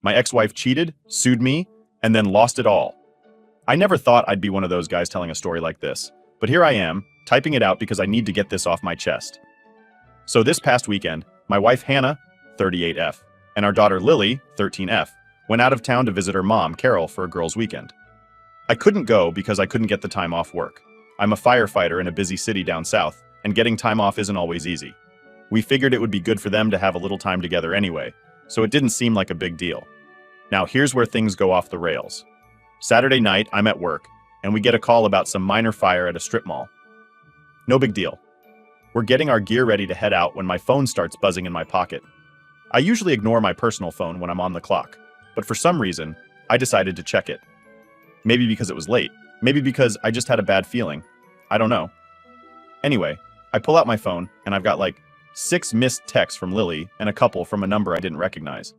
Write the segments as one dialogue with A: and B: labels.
A: My ex-wife cheated, sued me, and then lost it all. I never thought I'd be one of those guys telling a story like this, but here I am, typing it out because I need to get this off my chest. So this past weekend, my wife Hannah, 38F, and our daughter Lily, 13F, went out of town to visit her mom, Carol, for a girls' weekend. I couldn't go because I couldn't get the time off work. I'm a firefighter in a busy city down south, and getting time off isn't always easy. We figured it would be good for them to have a little time together anyway, so it didn't seem like a big deal. Now here's where things go off the rails. Saturday night, I'm at work, and we get a call about some minor fire at a strip mall. No big deal. We're getting our gear ready to head out when my phone starts buzzing in my pocket. I usually ignore my personal phone when I'm on the clock, but for some reason, I decided to check it. Maybe because it was late. Maybe because I just had a bad feeling. I don't know. Anyway, I pull out my phone, and I've got like 6 missed texts from Lily and a couple from a number I didn't recognize.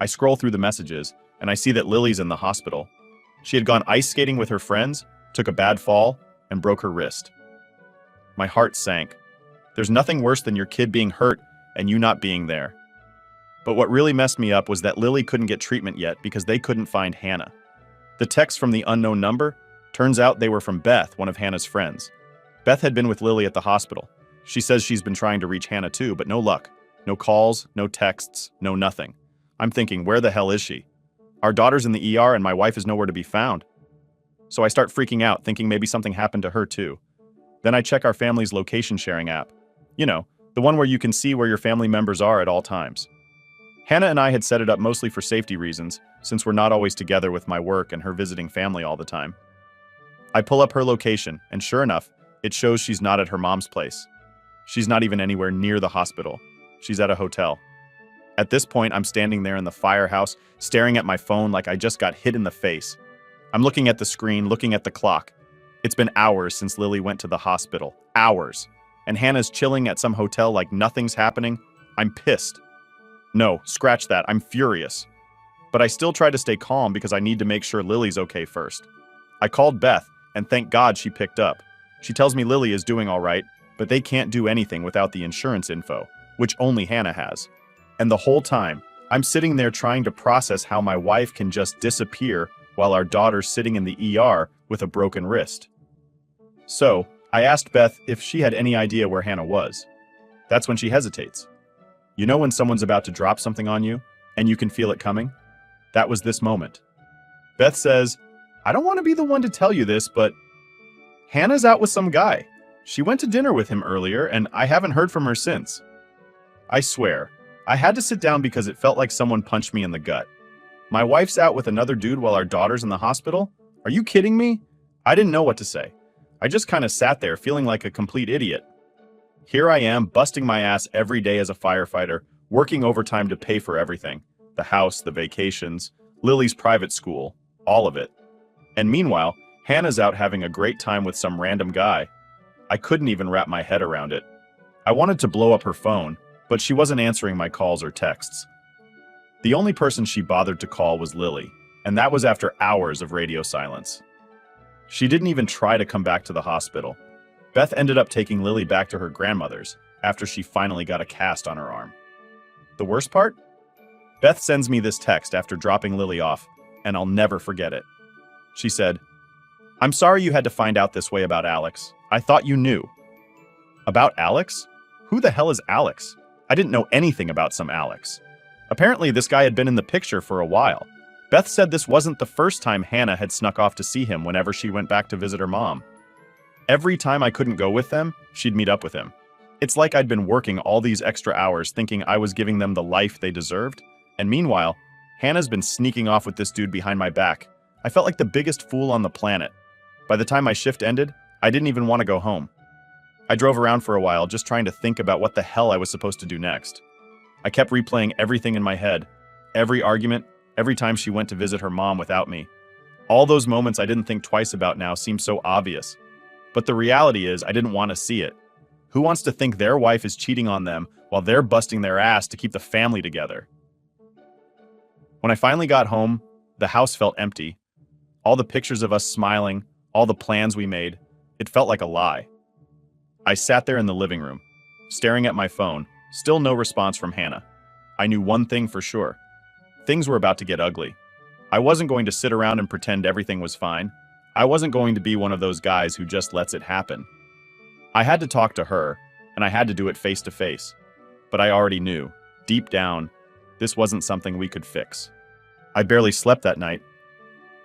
A: I scroll through the messages, and I see that Lily's in the hospital. She had gone ice skating with her friends, took a bad fall, and broke her wrist. My heart sank. There's nothing worse than your kid being hurt and you not being there. But what really messed me up was that Lily couldn't get treatment yet because they couldn't find Hannah. The texts from the unknown number, turns out they were from Beth, one of Hannah's friends. Beth had been with Lily at the hospital. She says she's been trying to reach Hannah too, but no luck. No calls, no texts, no nothing. I'm thinking, where the hell is she? Our daughter's in the ER and my wife is nowhere to be found. So I start freaking out, thinking maybe something happened to her too. Then I check our family's location sharing app. You know, the one where you can see where your family members are at all times. Hannah and I had set it up mostly for safety reasons, since we're not always together with my work and her visiting family all the time. I pull up her location, and sure enough, it shows she's not at her mom's place. She's not even anywhere near the hospital. She's at a hotel. At this point, I'm standing there in the firehouse, staring at my phone like I just got hit in the face. I'm looking at the screen, looking at the clock. It's been hours since Lily went to the hospital. Hours. And Hannah's chilling at some hotel like nothing's happening. I'm pissed. No, scratch that. I'm furious. But I still try to stay calm because I need to make sure Lily's okay first. I called Beth, and thank God she picked up. She tells me Lily is doing all right, but they can't do anything without the insurance info, which only Hannah has. And the whole time, I'm sitting there trying to process how my wife can just disappear while our daughter's sitting in the ER with a broken wrist. So, I asked Beth if she had any idea where Hannah was. That's when she hesitates. You know when someone's about to drop something on you, and you can feel it coming? That was this moment. Beth says, I don't want to be the one to tell you this, but Hannah's out with some guy. She went to dinner with him earlier, and I haven't heard from her since. I swear, I had to sit down because it felt like someone punched me in the gut. My wife's out with another dude while our daughter's in the hospital? Are you kidding me? I didn't know what to say. I just kind of sat there feeling like a complete idiot. Here I am, busting my ass every day as a firefighter, working overtime to pay for everything. The house, the vacations, Lily's private school, all of it. And meanwhile, Hannah's out having a great time with some random guy. I couldn't even wrap my head around it. I wanted to blow up her phone, but she wasn't answering my calls or texts. The only person she bothered to call was Lily, and that was after hours of radio silence. She didn't even try to come back to the hospital. Beth ended up taking Lily back to her grandmother's after she finally got a cast on her arm. The worst part? Beth sends me this text after dropping Lily off, and I'll never forget it. She said, I'm sorry you had to find out this way about Alex. I thought you knew. About Alex? Who the hell is Alex? I didn't know anything about some Alex. Apparently, this guy had been in the picture for a while. Beth said this wasn't the first time Hannah had snuck off to see him whenever she went back to visit her mom. Every time I couldn't go with them, she'd meet up with him. It's like I'd been working all these extra hours thinking I was giving them the life they deserved, and meanwhile, Hannah's been sneaking off with this dude behind my back. I felt like the biggest fool on the planet. By the time my shift ended, I didn't even want to go home. I drove around for a while just trying to think about what the hell I was supposed to do next. I kept replaying everything in my head. Every argument, every time she went to visit her mom without me. All those moments I didn't think twice about now seem so obvious. But the reality is I didn't want to see it. Who wants to think their wife is cheating on them while they're busting their ass to keep the family together? When I finally got home, the house felt empty. All the pictures of us smiling, all the plans we made, it felt like a lie. I sat there in the living room, staring at my phone, still no response from Hannah. I knew one thing for sure. things were about to get ugly. I wasn't going to sit around and pretend everything was fine. I wasn't going to be one of those guys who just lets it happen. I had to talk to her, and I had to do it face to face. But I already knew, deep down, this wasn't something we could fix. I barely slept that night.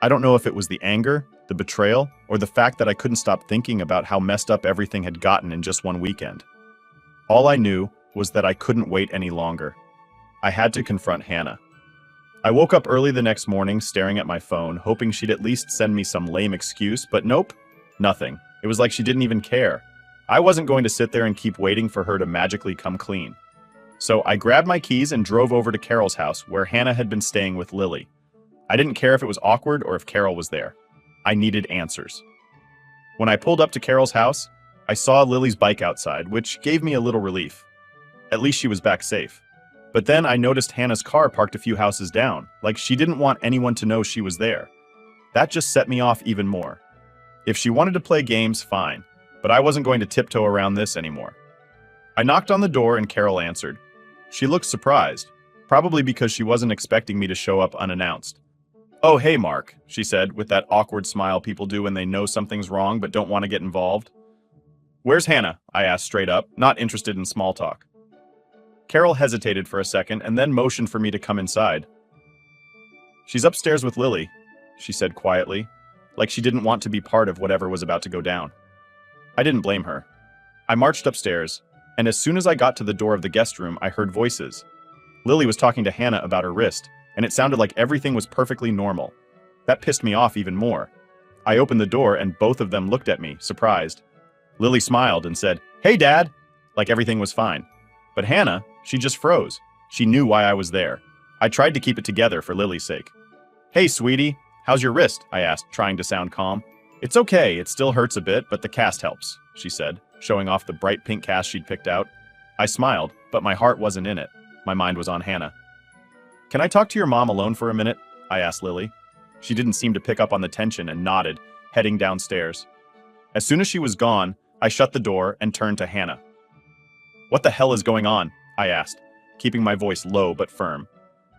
A: I don't know if it was the anger, the betrayal, or the fact that I couldn't stop thinking about how messed up everything had gotten in just one weekend. All I knew was that I couldn't wait any longer. I had to confront Hannah. I woke up early the next morning staring at my phone, hoping she'd at least send me some lame excuse, but nope, nothing. It was like she didn't even care. I wasn't going to sit there and keep waiting for her to magically come clean. So I grabbed my keys and drove over to Carol's house, where Hannah had been staying with Lily. I didn't care if it was awkward or if Carol was there. I needed answers. When I pulled up to Carol's house, I saw Lily's bike outside, which gave me a little relief. At least she was back safe. But then I noticed Hannah's car parked a few houses down, like she didn't want anyone to know she was there. That just set me off even more. If she wanted to play games, fine, but I wasn't going to tiptoe around this anymore. I knocked on the door and Carol answered. She looked surprised, probably because she wasn't expecting me to show up unannounced. "Oh, hey, Mark," she said, with that awkward smile people do when they know something's wrong but don't want to get involved. "Where's Hannah?" I asked straight up, not interested in small talk. Carol hesitated for a second and then motioned for me to come inside. "She's upstairs with Lily," she said quietly, like she didn't want to be part of whatever was about to go down. I didn't blame her. I marched upstairs, and as soon as I got to the door of the guest room, I heard voices. Lily was talking to Hannah about her wrist, and it sounded like everything was perfectly normal. That pissed me off even more. I opened the door and both of them looked at me, surprised. Lily smiled and said, "Hey, Dad," like everything was fine. But Hannah, she just froze. She knew why I was there. I tried to keep it together for Lily's sake. "Hey, sweetie, how's your wrist?" I asked, trying to sound calm. "It's okay, it still hurts a bit, but the cast helps," she said, showing off the bright pink cast she'd picked out. I smiled, but my heart wasn't in it. My mind was on Hannah. "Can I talk to your mom alone for a minute?" I asked Lily. She didn't seem to pick up on the tension and nodded, heading downstairs. As soon as she was gone, I shut the door and turned to Hannah. "What the hell is going on?" I asked, keeping my voice low but firm.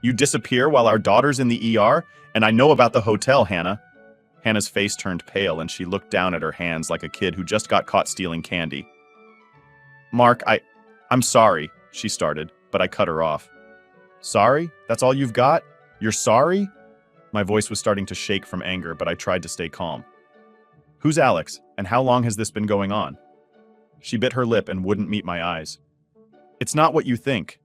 A: "You disappear while our daughter's in the ER, and I know about the hotel, Hannah." Hannah's face turned pale and she looked down at her hands like a kid who just got caught stealing candy. "Mark, I'm sorry," she started, but I cut her off. "Sorry? That's all you've got? You're sorry?" My voice was starting to shake from anger, but I tried to stay calm. "Who's Alex, and how long has this been going on?" She bit her lip and wouldn't meet my eyes. "It's not what you think."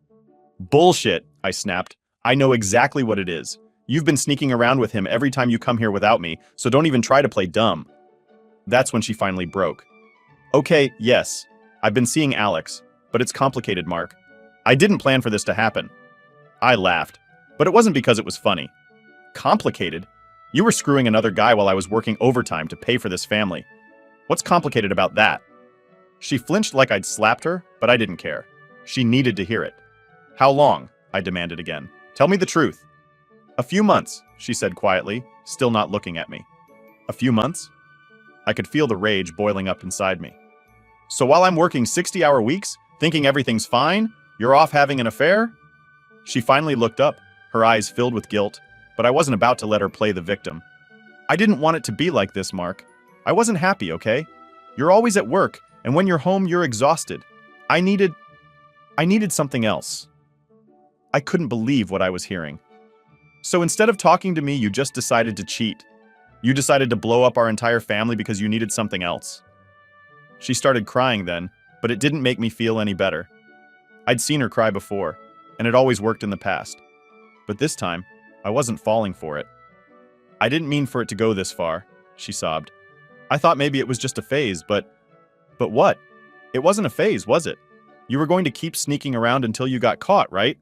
A: "Bullshit," I snapped. "I know exactly what it is. You've been sneaking around with him every time you come here without me, so don't even try to play dumb." That's when she finally broke. "Okay, yes, I've been seeing Alex, but it's complicated, Mark. I didn't plan for this to happen." I laughed, but it wasn't because it was funny. "Complicated? You were screwing another guy while I was working overtime to pay for this family. What's complicated about that?" She flinched like I'd slapped her, but I didn't care. She needed to hear it. "How long?" I demanded again. "Tell me the truth." "A few months," she said quietly, still not looking at me. "A few months?" I could feel the rage boiling up inside me. "So while I'm working 60-hour weeks, thinking everything's fine, you're off having an affair?" She finally looked up, her eyes filled with guilt, but I wasn't about to let her play the victim. "I didn't want it to be like this, Mark. I wasn't happy, okay? You're always at work, and when you're home, you're exhausted. I needed something else." I couldn't believe what I was hearing. "So instead of talking to me, you just decided to cheat. You decided to blow up our entire family because you needed something else." She started crying then, but it didn't make me feel any better. I'd seen her cry before, and it always worked in the past. But this time, I wasn't falling for it. "I didn't mean for it to go this far," she sobbed. "I thought maybe it was just a phase, but what? It wasn't a phase, was it? You were going to keep sneaking around until you got caught, right?"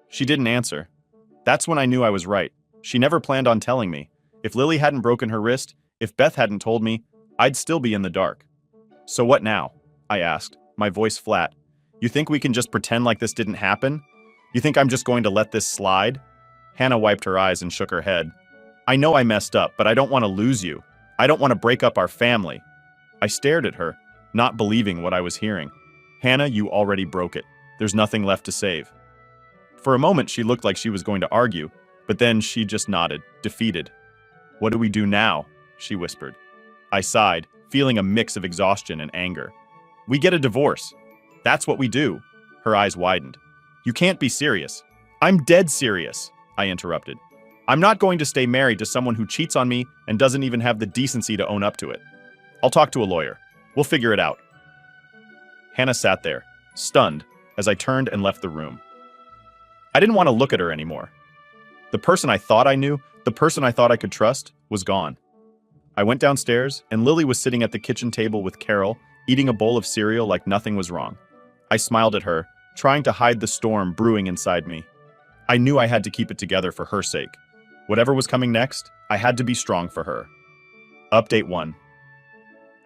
A: She didn't answer. That's when I knew I was right. She never planned on telling me. If Lily hadn't broken her wrist, if Beth hadn't told me, I'd still be in the dark. "So what now?" I asked, my voice flat. "You think we can just pretend like this didn't happen? You think I'm just going to let this slide?" Hannah wiped her eyes and shook her head. "I know I messed up, but I don't want to lose you. I don't want to break up our family." I stared at her, not believing what I was hearing. "Hannah, you already broke it. There's nothing left to save." For a moment, she looked like she was going to argue, but then she just nodded, defeated. "What do we do now?" she whispered. I sighed, feeling a mix of exhaustion and anger. "We get a divorce. That's what we do." Her eyes widened. "You can't be serious." "I'm dead serious," I interrupted. "I'm not going to stay married to someone who cheats on me and doesn't even have the decency to own up to it. I'll talk to a lawyer. We'll figure it out." Hannah sat there, stunned, as I turned and left the room. I didn't want to look at her anymore. The person I thought I knew, the person I thought I could trust, was gone. I went downstairs, and Lily was sitting at the kitchen table with Carol, eating a bowl of cereal like nothing was wrong. I smiled at her, trying to hide the storm brewing inside me. I knew I had to keep it together for her sake. Whatever was coming next, I had to be strong for her. Update 1.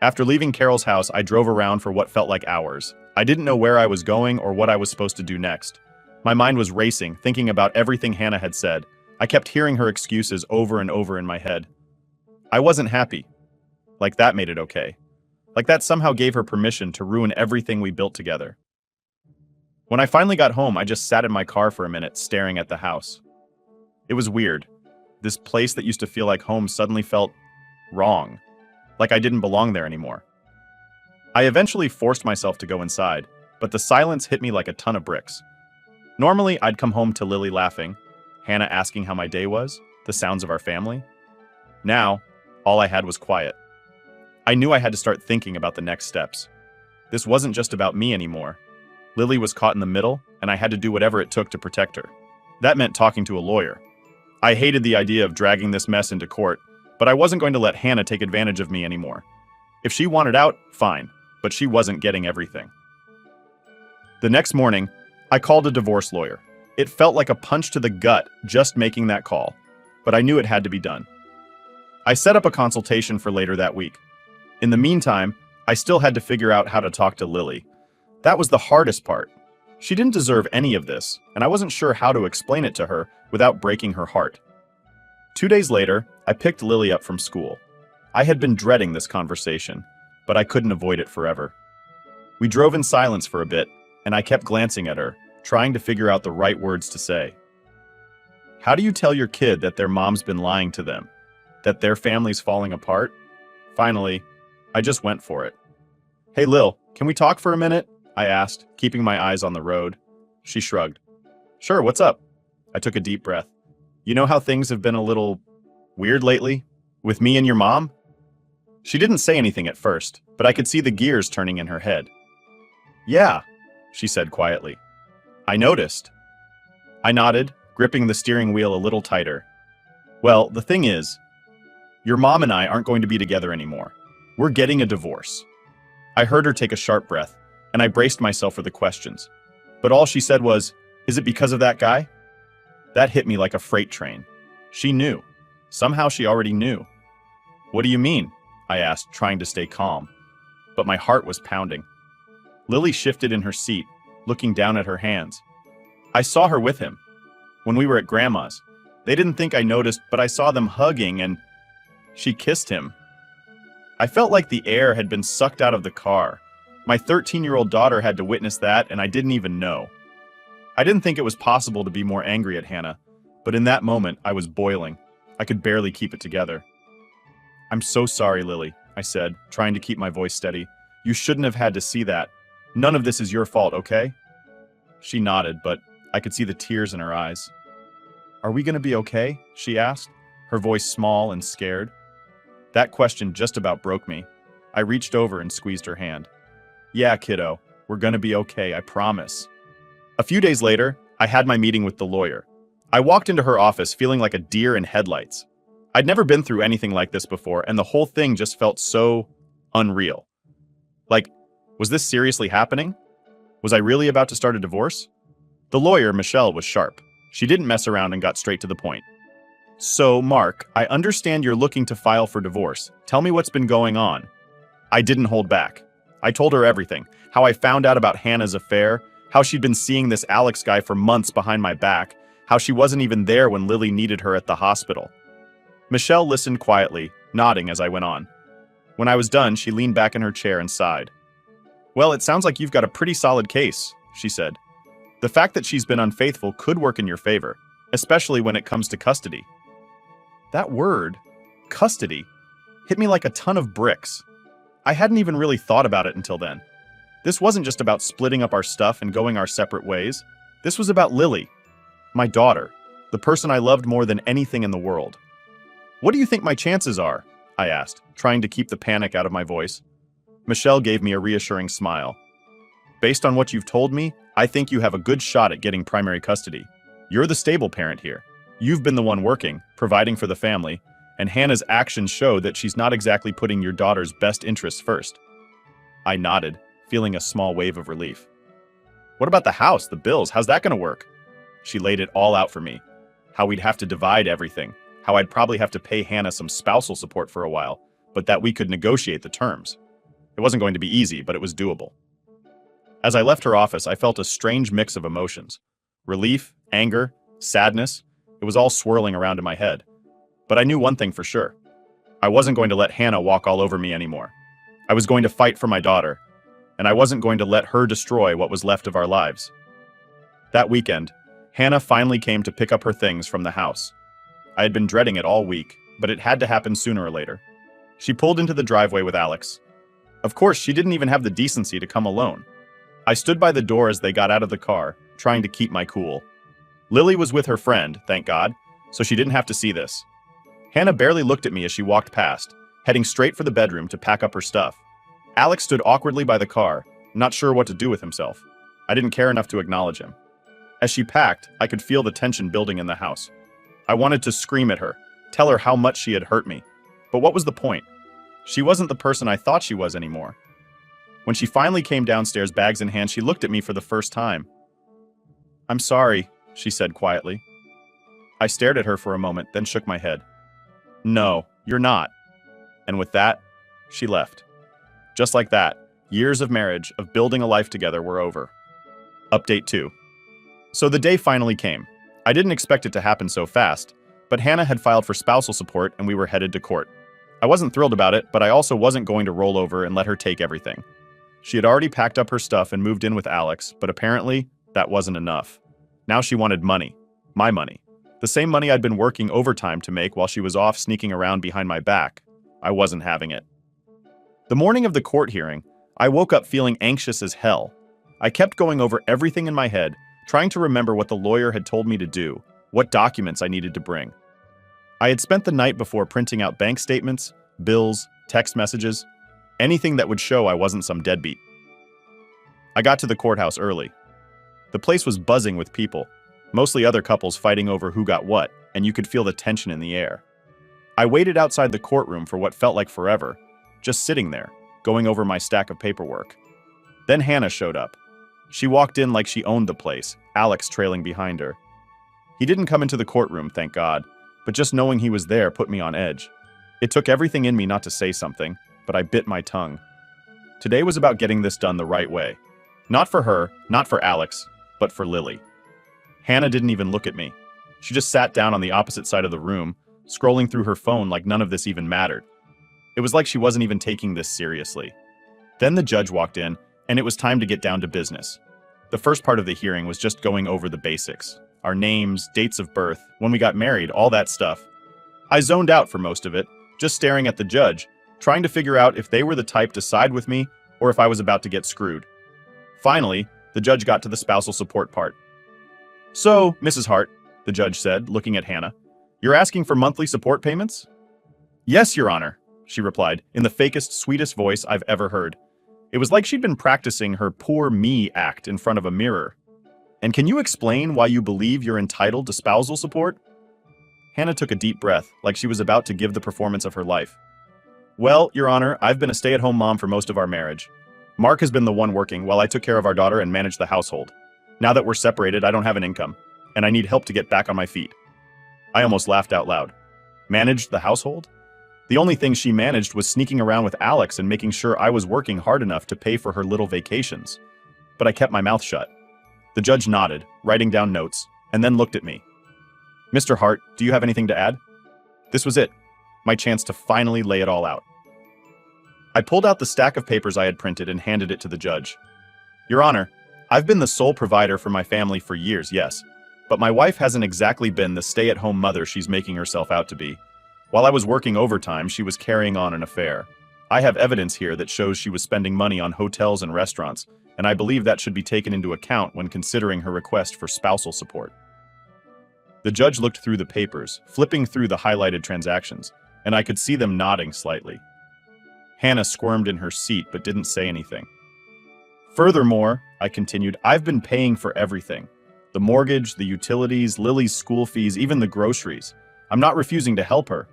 A: After leaving Carol's house, I drove around for what felt like hours. I didn't know where I was going or what I was supposed to do next. My mind was racing, thinking about everything Hannah had said. I kept hearing her excuses over and over in my head. I wasn't happy. Like that made it okay. Like that somehow gave her permission to ruin everything we built together. When I finally got home, I just sat in my car for a minute, staring at the house. It was weird. This place that used to feel like home suddenly felt wrong, like I didn't belong there anymore. I eventually forced myself to go inside, but the silence hit me like a ton of bricks. Normally, I'd come home to Lily laughing, Hannah asking how my day was, the sounds of our family. Now, all I had was quiet. I knew I had to start thinking about the next steps. This wasn't just about me anymore. Lily was caught in the middle, and I had to do whatever it took to protect her. That meant talking to a lawyer. I hated the idea of dragging this mess into court, but I wasn't going to let Hannah take advantage of me anymore. If she wanted out, fine, but she wasn't getting everything. The next morning, I called a divorce lawyer. It felt like a punch to the gut just making that call, but I knew it had to be done. I set up a consultation for later that week. In the meantime, I still had to figure out how to talk to Lily. That was the hardest part. She didn't deserve any of this, and I wasn't sure how to explain it to her without breaking her heart. 2 days later, I picked Lily up from school. I had been dreading this conversation, but I couldn't avoid it forever. We drove in silence for a bit, and I kept glancing at her, trying to figure out the right words to say. How do you tell your kid that their mom's been lying to them? That their family's falling apart? Finally, I just went for it. "Hey Lil, can we talk for a minute?" I asked, keeping my eyes on the road. She shrugged. "Sure, what's up?" I took a deep breath. "You know how things have been a little weird lately? With me and your mom?" She didn't say anything at first, but I could see the gears turning in her head. "Yeah," she said quietly. "I noticed." I nodded, gripping the steering wheel a little tighter. "Well, the thing is, your mom and I aren't going to be together anymore. We're getting a divorce." I heard her take a sharp breath, and I braced myself for the questions. But all she said was, "Is it because of that guy?" That hit me like a freight train. She knew. Somehow she already knew. "What do you mean?" I asked, trying to stay calm. But my heart was pounding. Lily shifted in her seat, looking down at her hands. "I saw her with him. When we were at Grandma's. They didn't think I noticed, but I saw them hugging and she kissed him." I felt like the air had been sucked out of the car. My 13-year-old daughter had to witness that, and I didn't even know. I didn't think it was possible to be more angry at Hannah, but in that moment, I was boiling. I could barely keep it together. "I'm so sorry, Lily," I said, trying to keep my voice steady. "You shouldn't have had to see that. None of this is your fault, okay?" She nodded, but I could see the tears in her eyes. "Are we going to be okay?" she asked, her voice small and scared. That question just about broke me. I reached over and squeezed her hand. "Yeah, kiddo, we're going to be okay, I promise." A few days later, I had my meeting with the lawyer. I walked into her office feeling like a deer in headlights. I'd never been through anything like this before, and the whole thing just felt so unreal. Like, was this seriously happening? Was I really about to start a divorce? The lawyer, Michelle, was sharp. She didn't mess around and got straight to the point. "So, Mark, I understand you're looking to file for divorce. Tell me what's been going on." I didn't hold back. I told her everything, how I found out about Hannah's affair, how she'd been seeing this Alex guy for months behind my back, how she wasn't even there when Lily needed her at the hospital. Michelle listened quietly, nodding as I went on. When I was done, she leaned back in her chair and sighed. "Well, it sounds like you've got a pretty solid case," she said. The fact that she's been unfaithful could work in your favor, especially when it comes to custody. That word, custody, hit me like a ton of bricks. I hadn't even really thought about it until then. This wasn't just about splitting up our stuff and going our separate ways. This was about Lily, my daughter, the person I loved more than anything in the world. What do you think my chances are? I asked, trying to keep the panic out of my voice. Michelle gave me a reassuring smile. Based on what you've told me, I think you have a good shot at getting primary custody. You're the stable parent here. You've been the one working, providing for the family, and Hannah's actions show that she's not exactly putting your daughter's best interests first. I nodded, feeling a small wave of relief. What about the house, the bills? How's that going to work? She laid it all out for me. How we'd have to divide everything, how I'd probably have to pay Hannah some spousal support for a while, but that we could negotiate the terms. It wasn't going to be easy, but it was doable. As I left her office, I felt a strange mix of emotions. Relief, anger, sadness. It was all swirling around in my head. But I knew one thing for sure. I wasn't going to let Hannah walk all over me anymore. I was going to fight for my daughter, and I wasn't going to let her destroy what was left of our lives. That weekend, Hannah finally came to pick up her things from the house. I had been dreading it all week, but it had to happen sooner or later. She pulled into the driveway with Alex. Of course, she didn't even have the decency to come alone. I stood by the door as they got out of the car, trying to keep my cool. Lily was with her friend, thank God, so she didn't have to see this. Hannah barely looked at me as she walked past, heading straight for the bedroom to pack up her stuff. Alex stood awkwardly by the car, not sure what to do with himself. I didn't care enough to acknowledge him. As she packed, I could feel the tension building in the house. I wanted to scream at her, tell her how much she had hurt me. But what was the point? She wasn't the person I thought she was anymore. When she finally came downstairs, bags in hand, she looked at me for the first time. "I'm sorry," she said quietly. I stared at her for a moment, then shook my head. "No, you're not." And with that, she left. Just like that, years of marriage, of building a life together, were over. Update 2. So the day finally came. I didn't expect it to happen so fast, but Hannah had filed for spousal support and we were headed to court. I wasn't thrilled about it, but I also wasn't going to roll over and let her take everything. She had already packed up her stuff and moved in with Alex, but apparently, that wasn't enough. Now she wanted money. My money. The same money I'd been working overtime to make while she was off sneaking around behind my back. I wasn't having it. The morning of the court hearing, I woke up feeling anxious as hell. I kept going over everything in my head, trying to remember what the lawyer had told me to do, what documents I needed to bring. I had spent the night before printing out bank statements, bills, text messages, anything that would show I wasn't some deadbeat. I got to the courthouse early. The place was buzzing with people, mostly other couples fighting over who got what, and you could feel the tension in the air. I waited outside the courtroom for what felt like forever, just sitting there, going over my stack of paperwork. Then Hannah showed up. She walked in like she owned the place, Alex trailing behind her. He didn't come into the courtroom, thank God, but just knowing he was there put me on edge. It took everything in me not to say something, but I bit my tongue. Today was about getting this done the right way. Not for her, not for Alex, but for Lily. Hannah didn't even look at me. She just sat down on the opposite side of the room, scrolling through her phone like none of this even mattered. It was like she wasn't even taking this seriously. Then the judge walked in, and it was time to get down to business. The first part of the hearing was just going over the basics. Our names, dates of birth, when we got married, all that stuff. I zoned out for most of it, just staring at the judge, trying to figure out if they were the type to side with me or if I was about to get screwed. Finally, the judge got to the spousal support part. "So, Mrs. Hart," the judge said, looking at Hannah, "you're asking for monthly support payments?" "Yes, Your Honor," she replied, in the fakest, sweetest voice I've ever heard. It was like she'd been practicing her poor me act in front of a mirror. "And can you explain why you believe you're entitled to spousal support?" Hannah took a deep breath, like she was about to give the performance of her life. "Well, Your Honor, I've been a stay-at-home mom for most of our marriage. Mark has been the one working while I took care of our daughter and managed the household. Now that we're separated, I don't have an income, and I need help to get back on my feet." I almost laughed out loud. Managed the household? The only thing she managed was sneaking around with Alex and making sure I was working hard enough to pay for her little vacations. But I kept my mouth shut. The judge nodded, writing down notes, and then looked at me. "Mr. Hart, do you have anything to add?" This was it, my chance to finally lay it all out. I pulled out the stack of papers I had printed and handed it to the judge. "Your Honor, I've been the sole provider for my family for years, yes, but my wife hasn't exactly been the stay-at-home mother she's making herself out to be. While I was working overtime, she was carrying on an affair. I have evidence here that shows she was spending money on hotels and restaurants, and I believe that should be taken into account when considering her request for spousal support. The judge looked through the papers, flipping through the highlighted transactions, and I could see them nodding slightly. Hannah squirmed in her seat but didn't say anything. Furthermore, I continued, I've been paying for everything. The mortgage, the utilities, Lily's school fees, even the groceries. I'm not refusing to help her,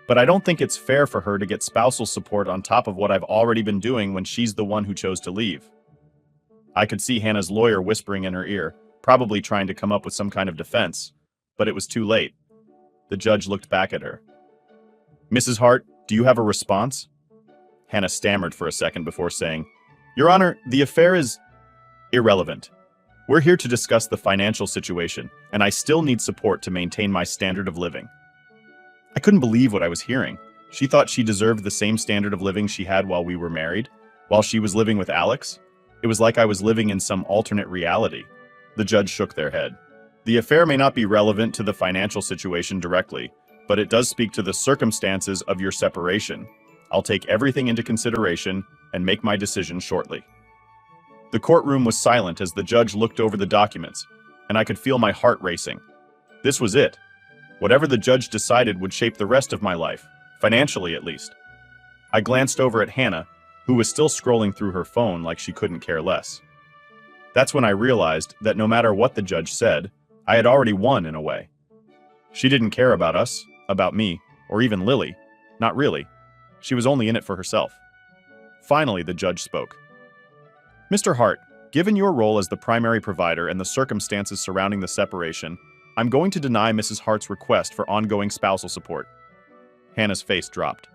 A: but I don't think it's fair for her to get spousal support on top of what I've already been doing when she's the one who chose to leave. I could see Hannah's lawyer whispering in her ear, probably trying to come up with some kind of defense, but it was too late. The judge looked back at her. Mrs. Hart, do you have a response? Hannah stammered for a second before saying, Your Honor, the affair is irrelevant. We're here to discuss the financial situation, and I still need support to maintain my standard of living. I couldn't believe what I was hearing. She thought she deserved the same standard of living she had while we were married, while she was living with Alex. It was like I was living in some alternate reality. The judge shook their head. The affair may not be relevant to the financial situation directly, but it does speak to the circumstances of your separation. I'll take everything into consideration and make my decision shortly. The courtroom was silent as the judge looked over the documents, and I could feel my heart racing. This was it. Whatever the judge decided would shape the rest of my life, financially at least. I glanced over at Hannah, who was still scrolling through her phone like she couldn't care less. That's when I realized that no matter what the judge said, I had already won in a way. She didn't care about us, about me, or even Lily. Not really. She was only in it for herself. Finally, the judge spoke. Mr. Hart, given your role as the primary provider and the circumstances surrounding the separation, I'm going to deny Mrs. Hart's request for ongoing spousal support. Hannah's face dropped.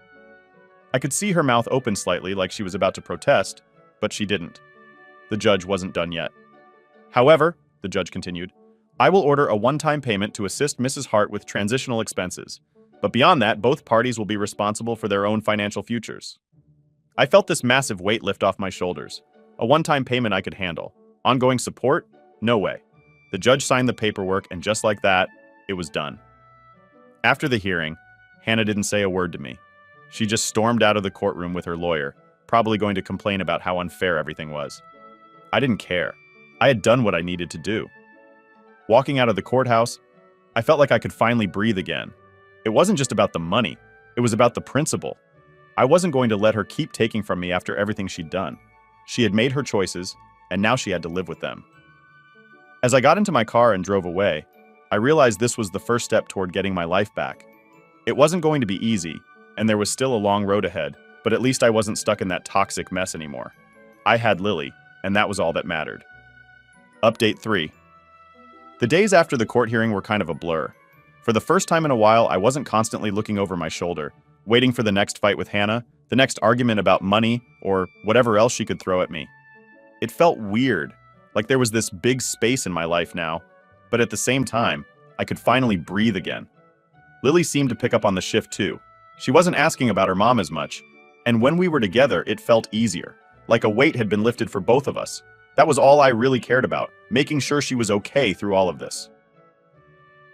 A: I could see her mouth open slightly like she was about to protest, but she didn't. The judge wasn't done yet. However, the judge continued, I will order a one-time payment to assist Mrs. Hart with transitional expenses, but beyond that, both parties will be responsible for their own financial futures. I felt this massive weight lift off my shoulders. A one-time payment I could handle. Ongoing support? No way. The judge signed the paperwork, and just like that, it was done. After the hearing, Hannah didn't say a word to me. She just stormed out of the courtroom with her lawyer, probably going to complain about how unfair everything was. I didn't care. I had done what I needed to do. Walking out of the courthouse, I felt like I could finally breathe again. It wasn't just about the money. It was about the principle. I wasn't going to let her keep taking from me after everything she'd done. She had made her choices, and now she had to live with them. As I got into my car and drove away, I realized this was the first step toward getting my life back. It wasn't going to be easy, and there was still a long road ahead, but at least I wasn't stuck in that toxic mess anymore. I had Lily, and that was all that mattered. Update 3. The days after the court hearing were kind of a blur. For the first time in a while, I wasn't constantly looking over my shoulder, waiting for the next fight with Hannah, the next argument about money, or whatever else she could throw at me. It felt weird, like there was this big space in my life now, but at the same time, I could finally breathe again. Lily seemed to pick up on the shift too. She wasn't asking about her mom as much, and when we were together, it felt easier, like a weight had been lifted for both of us. That was all I really cared about, making sure she was okay through all of this.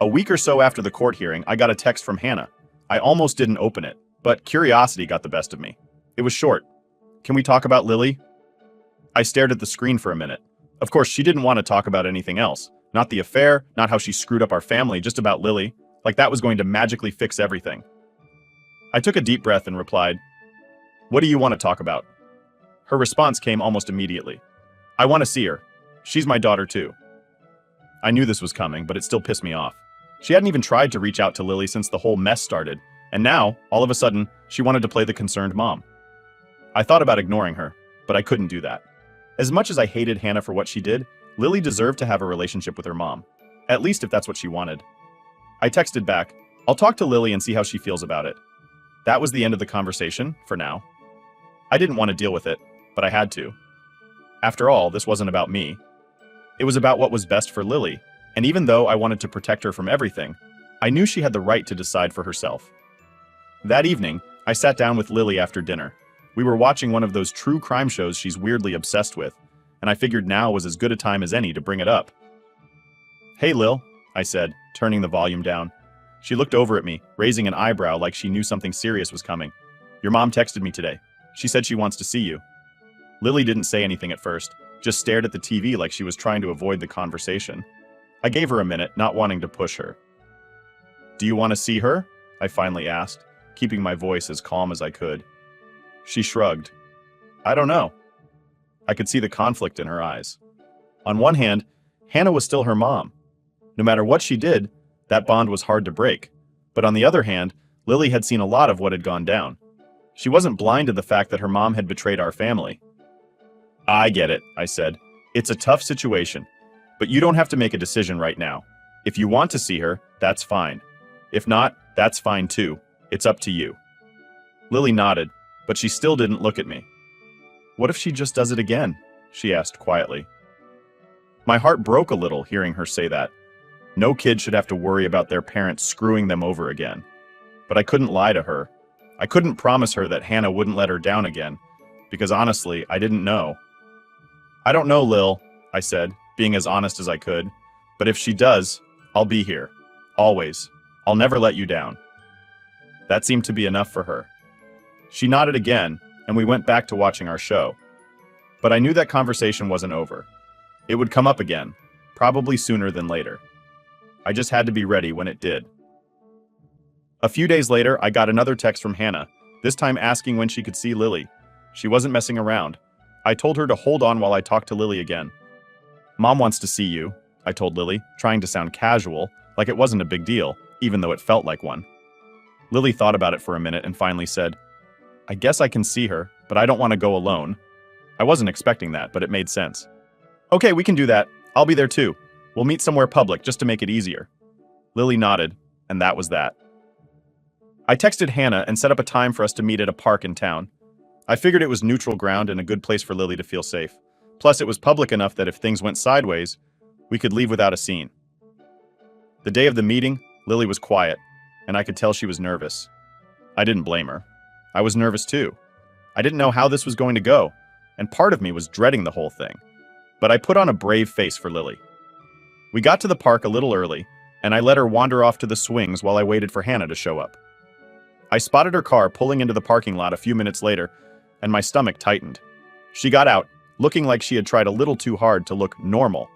A: A week or so after the court hearing, I got a text from Hannah. I almost didn't open it, but curiosity got the best of me. It was short. Can we talk about Lily? I stared at the screen for a minute. Of course, she didn't want to talk about anything else. Not the affair, not how she screwed up our family, just about Lily. Like that was going to magically fix everything. I took a deep breath and replied, What do you want to talk about? Her response came almost immediately. I want to see her. She's my daughter too. I knew this was coming, but it still pissed me off. She hadn't even tried to reach out to Lily since the whole mess started, and now, all of a sudden, she wanted to play the concerned mom. I thought about ignoring her, but I couldn't do that. As much as I hated Hannah for what she did, Lily deserved to have a relationship with her mom, at least if that's what she wanted. I texted back, I'll talk to Lily and see how she feels about it. That was the end of the conversation, for now. I didn't want to deal with it, but I had to. After all, this wasn't about me. It was about what was best for Lily, and even though I wanted to protect her from everything, I knew she had the right to decide for herself. That evening, I sat down with Lily after dinner. We were watching one of those true crime shows she's weirdly obsessed with, and I figured now was as good a time as any to bring it up. "Hey, Lil," I said, turning the volume down. She looked over at me, raising an eyebrow like she knew something serious was coming. "Your mom texted me today. She said she wants to see you." Lily didn't say anything at first, just stared at the TV like she was trying to avoid the conversation. I gave her a minute, not wanting to push her. "Do you want to see her?" I finally asked, keeping my voice as calm as I could. She shrugged. "I don't know." I could see the conflict in her eyes. On one hand, Hannah was still her mom. No matter what she did, that bond was hard to break. But on the other hand, Lily had seen a lot of what had gone down. She wasn't blind to the fact that her mom had betrayed our family. "I get it," I said. "It's a tough situation, but you don't have to make a decision right now. If you want to see her, that's fine. If not, that's fine too. It's up to you." Lily nodded, but she still didn't look at me. "What if she just does it again?" she asked quietly. My heart broke a little hearing her say that. No kid should have to worry about their parents screwing them over again. But I couldn't lie to her. I couldn't promise her that Hannah wouldn't let her down again, because honestly, I didn't know. "I don't know, Lil," I said, being as honest as I could. "But if she does, I'll be here. Always. I'll never let you down." That seemed to be enough for her. She nodded again, and we went back to watching our show. But I knew that conversation wasn't over. It would come up again, probably sooner than later. I just had to be ready when it did. A few days later, I got another text from Hannah, this time asking when she could see Lily. She wasn't messing around. I told her to hold on while I talked to Lily again. "Mom wants to see you," I told Lily, trying to sound casual, like it wasn't a big deal, even though it felt like one. Lily thought about it for a minute and finally said, "I guess I can see her, but I don't want to go alone." I wasn't expecting that, but it made sense. "Okay, we can do that. I'll be there too. We'll meet somewhere public just to make it easier." Lily nodded, and that was that. I texted Hannah and set up a time for us to meet at a park in town. I figured it was neutral ground and a good place for Lily to feel safe. Plus, it was public enough that if things went sideways, we could leave without a scene. The day of the meeting, Lily was quiet, and I could tell she was nervous. I didn't blame her. I was nervous too. I didn't know how this was going to go, and part of me was dreading the whole thing. But I put on a brave face for Lily. We got to the park a little early, and I let her wander off to the swings while I waited for Hannah to show up. I spotted her car pulling into the parking lot a few minutes later, and my stomach tightened. She got out, looking like she had tried a little too hard to look normal,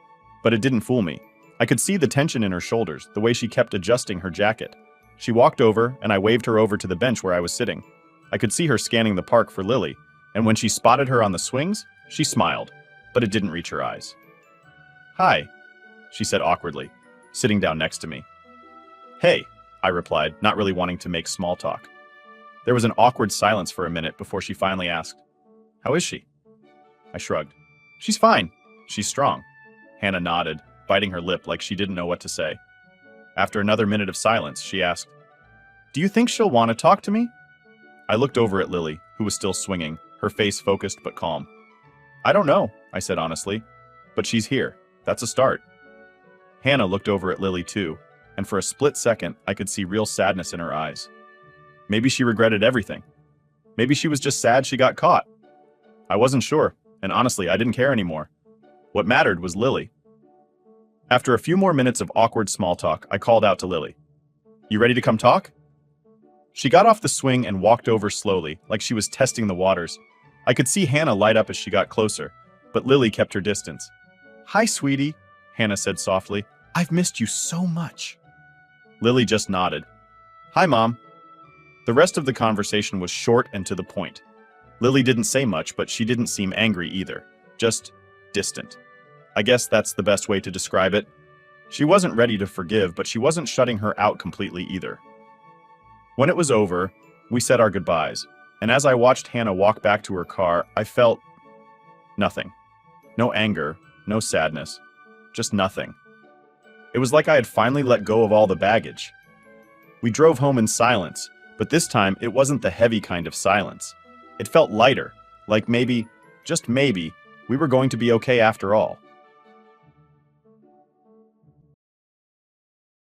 A: but it didn't fool me. I could see the tension in her shoulders, the way she kept adjusting her jacket. She walked over, and I waved her over to the bench where I was sitting. I could see her scanning the park for Lily, and when she spotted her on the swings, she smiled, but it didn't reach her eyes. "Hi," she said awkwardly, sitting down next to me. "Hey," I replied, not really wanting to make small talk. There was an awkward silence for a minute before she finally asked, "How is she?" I shrugged. "She's fine. She's strong." Hannah nodded, biting her lip like she didn't know what to say. After another minute of silence, she asked, "Do you think she'll want to talk to me?" I looked over at Lily, who was still swinging, her face focused but calm. "I don't know," I said honestly, "but she's here. That's a start." Hannah looked over at Lily too, and for a split second, I could see real sadness in her eyes. Maybe she regretted everything. Maybe she was just sad she got caught. I wasn't sure, and honestly, I didn't care anymore. What mattered was Lily. After a few more minutes of awkward small talk, I called out to Lily. "You ready to come talk?" She got off the swing and walked over slowly, like she was testing the waters. I could see Hannah light up as she got closer, but Lily kept her distance. "Hi, sweetie," Hannah said softly. "I've missed you so much." Lily just nodded. "Hi, Mom." The rest of the conversation was short and to the point. Lily didn't say much, but she didn't seem angry either. Just distant. I guess that's the best way to describe it. She wasn't ready to forgive, but she wasn't shutting her out completely either. When it was over, we said our goodbyes, and as I watched Hannah walk back to her car, I felt nothing. No anger, no sadness, just nothing. It was like I had finally let go of all the baggage. We drove home in silence, but this time it wasn't the heavy kind of silence. It felt lighter, like maybe, just maybe, we were going to be okay after all.